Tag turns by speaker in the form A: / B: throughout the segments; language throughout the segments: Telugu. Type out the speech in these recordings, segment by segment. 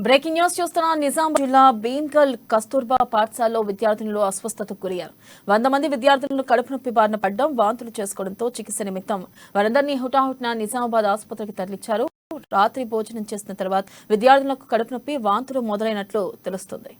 A: బ్రేకింగ్ న్యూస్ చూస్తున్న నిజామాబాద్ జిల్లా భీమ్గల్ కస్తూర్బా పాఠశాలలో విద్యార్థులు అస్వస్థతకు గురయ్యారు. 100 మంది విద్యార్థులను కడుపు నొప్పి బారిన పడ్డం, వాంతులు చేసుకోవడంతో చికిత్స నిమిత్తం వారందరినీ హుటాహుటిన నిజామాబాద్ ఆసుపత్రికి తరలించారు. రాత్రి భోజనం చేసిన తర్వాత విద్యార్థులకు కడుపు నొప్పి, వాంతులు మొదలైనట్లు తెలుస్తుంది.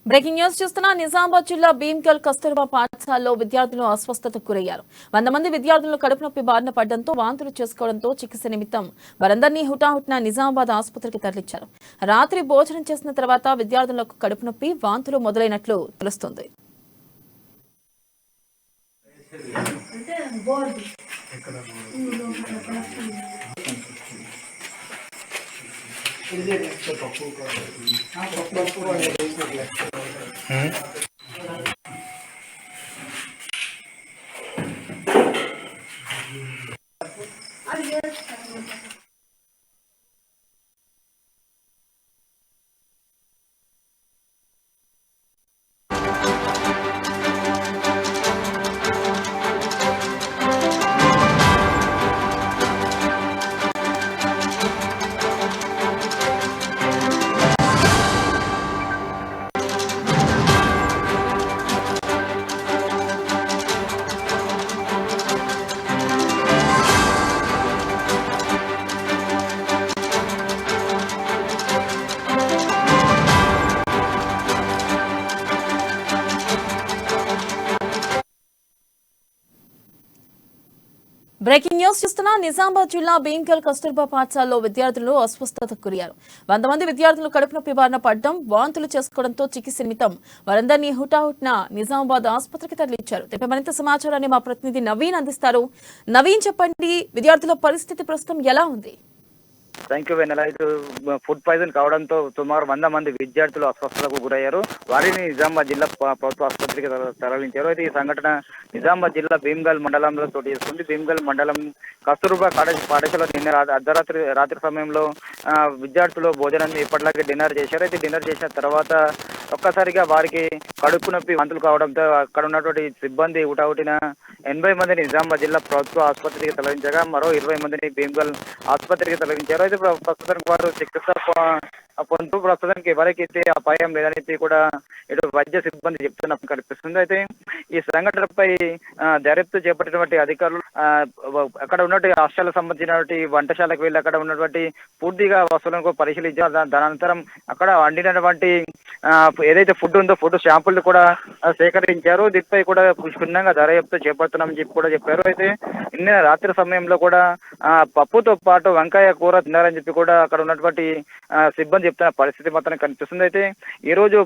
A: బ్రేకింగ్ న్యూస్ చూస్తున్న నిజామాబాద్ జిల్లా భీమ్గల్ కస్తూర్బా పాఠశాలలో విద్యార్థులు అస్వస్థతకు గురయ్యారు. 100 మంది విద్యార్థులు కడుపు నొప్పి బారిన పడడంతో, వాంతులు చేసుకోవడంతో చికిత్స నిమిత్తం వారందరినీ హుటాహుటిన నిజామాబాద్ ఆసుపత్రికి తరలించారు. రాత్రి భోజనం చేసిన తర్వాత విద్యార్థులకు కడుపు నొప్పి, వాంతులు మొదలైనట్లు తెలుస్తుంది. బ్రేకింగ్ న్యూస్ చూస్తున్న నిజామాబాద్ జిల్లా భీమ్గల్ కస్తూర్బా పాఠశాలలో విద్యార్థులు అస్వస్థతకు గురయ్యారు. 100 మంది విద్యార్థులు కడుపు నొప్పి బారిన పడడం, వాంతులు చేసుకోవడంతో చికిత్స నిమిత్తం వారందరినీ హుటాహుటిన నిజామాబాద్ ఆసుపత్రికి తరలించారు. దీనిపై మరింత సమాచారాన్ని మా ప్రతినిధి నవీన్ అందిస్తారు. నవీన్, చెప్పండి, విద్యార్థుల పరిస్థితి ప్రస్తుతం ఎలా ఉంది?
B: థ్యాంక్ యూ వెన్నెల. ఇటు ఫుడ్ పాయిజన్ కావడంతో సుమారు 100 మంది విద్యార్థులు అస్వస్థతకు గురయ్యారు. వారిని నిజామాబాద్ జిల్లా ప్రభుత్వ ఆసుపత్రికి తరలించారు. అయితే ఈ సంఘటన నిజామాబాద్ జిల్లా భీమ్గల్ మండలంలో చోటు చేసుకుంది. భీమ్గల్ మండలం కస్తూర్బా పాఠశాల నిన్న రాత్రి సమయంలో విద్యార్థులు భోజనం ఇప్పటిలాగే డిన్నర్ చేశారు. అయితే డిన్నర్ చేసిన తర్వాత ఒక్కసారిగా వారికి కడుపు నొప్పి, వాంతులు కావడంతో అక్కడ ఉన్నటువంటి సిబ్బంది హుటాహుటిన 80 మందిని నిజామాబాద్ జిల్లా ప్రభుత్వ ఆసుపత్రికి తరలించగా మరో 20 మందిని భీమ్గల్ ఆసుపత్రికి తరలించారు. అయితే ప్రస్తుతానికి వారు చికిత్స పొందుతూ ప్రస్తుతానికి ఎవరికైతే అపాయం లేదని కూడా ఇటు వైద్య సిబ్బంది చెప్తున్నప్పుడు కనిపిస్తుంది. అయితే ఈ సంఘటనపై దర్యాప్తు చేపట్టినటువంటి అధికారులు అక్కడ ఉన్నటువంటి హాస్టల్కి సంబంధించినటువంటి వంటశాలకు వెళ్ళి అక్కడ ఉన్నటువంటి పూర్తిగా వస్తువులను పరిశీలించారు. దాని అనంతరం అక్కడ వండినటువంటి ఏదైతే ఫుడ్ ఉందో ఫుడ్ శాంపుల్ కూడా సేకరించారు. దీనిపై కూడా క్షుణ్ణంగా దర్యాప్తు చేపడుతున్నామని చెప్పి కూడా చెప్పారు. అయితే నిన్న రాత్రి సమయంలో కూడా పప్పుతో పాటు వంకాయ కూర తిన్నారని చెప్పి కూడా అక్కడ ఉన్నటువంటి సిబ్బంది చెప్తున్న పరిస్థితి మాత్రం కనిపిస్తుంది. అయితే ఈ రోజు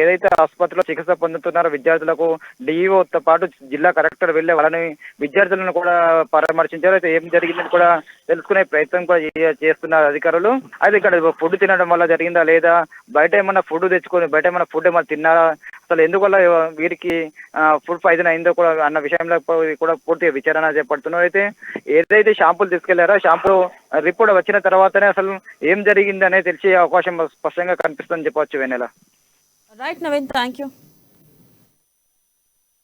B: ఏదైతే ఆసుపత్రిలో చికిత్స పొందుతున్నారో విద్యార్థులకు డిఈఓతో పాటు జిల్లా కలెక్టర్ వెళ్ళే వాళ్ళని విద్యార్థులను కూడా పరామర్శించారు. అయితే ఏం జరిగిందని కూడా తెలుసుకునే ప్రయత్నం కూడా చేస్తున్నారు అధికారులు. అయితే ఇక్కడ ఫుడ్ తినడం వల్ల జరిగిందా లేదా, బయట ఏమన్నా ఫుడ్ తెచ్చుకొని బయట ఏమన్నా ఫుడ్ ఏమన్నా తిన్నారా, అసలు ఎందువల్ల వీరికి ఫుడ్ పాయిజన్ అయిందో కూడా అన్న విషయంలో కూడా పూర్తిగా విచారణ చేపడుతున్నారు. అయితే ఏదైతే షాంపూలు తీసుకెళ్లారో షాంపూ రిపోర్ట్ వచ్చిన తర్వాతనే అసలు ఏం జరిగింది అనేది తెలిసే అవకాశం స్పష్టంగా కనిపిస్తుందని చెప్పవచ్చు Vennela.
A: Right Naveen, thank you.